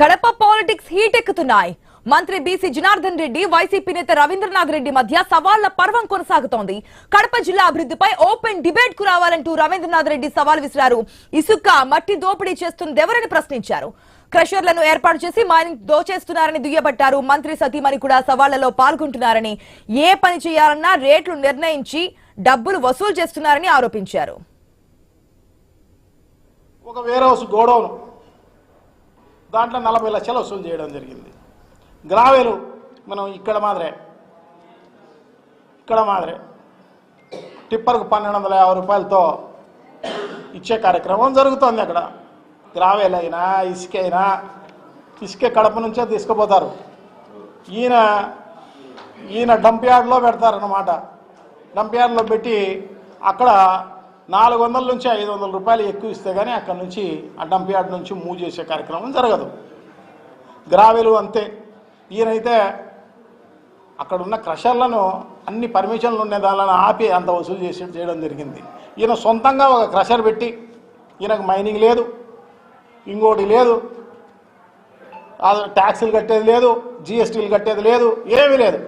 Kadapa politics heat ఎక్కుతున్నాయి. మంత్రి BC Janardhan Reddy, YCP నేత రవీంద్రనాథ్ రెడ్డి మధ్య సవాళ్ల పర్వం కొనసాగుతోంది. కడప జిల్లా అభివృద్ధిపై ఓపెన్ డిబేట్ కు రావాలంటూ రవీంద్రనాథ్ రెడ్డి సవాల్ విసిరారు. ఇసుక, మట్టి దోపిడీ చేస్తున్నదెవరని ప్రశ్నించారు. క్రషర్లను ఏర్పాటు చేసి మైనింగ్ దోచేస్తున్నారని దుయ్యబట్టారు. మంత్రి సతీమణి కూడా సవాళ్లలో పాల్గొంటున్నారని, ఏ పని చేయాలన్నా రేట్లు నిర్ణయించి డబ్బులు వసూలు చేస్తున్నారని ఆరోపించారు. ఒక వేర్ హౌస్ గోడౌన్ దాంట్లో 40 లక్షలు వసూలు చేయడం జరిగింది. గ్రావెలు మనం ఇక్కడ మాదిరే టిప్పర్కు 1250 రూపాయలతో ఇచ్చే కార్యక్రమం జరుగుతుంది. అక్కడ గ్రావెల్ అయినా ఇసుక అయినా, ఇసుక కడప నుంచే తీసుకుపోతారు. ఈయన డంప్ యార్డ్లో పెడతారన్నమాట. డంప్ యార్డ్లో పెట్టి అక్కడ 400 నుంచి 500 రూపాయలు ఎక్కువ ఇస్తే కానీ అక్కడ నుంచి ఆ డంప్ యార్డ్ నుంచి మూవ్ చేసే కార్యక్రమం జరగదు. గ్రావెలు అంతే. ఈయనైతే అక్కడ ఉన్న క్రషర్లను అన్ని పర్మిషన్లు ఉండే దానిలను ఆపి అంత వసూలు చేయడం జరిగింది. ఈయన సొంతంగా ఒక క్రషర్ పెట్టి, ఈయనకు మైనింగ్ లేదు, ఇంకోటి లేదు, ట్యాక్సులు కట్టేది లేదు, జిఎస్టీలు కట్టేది లేదు, ఏమీ లేదు.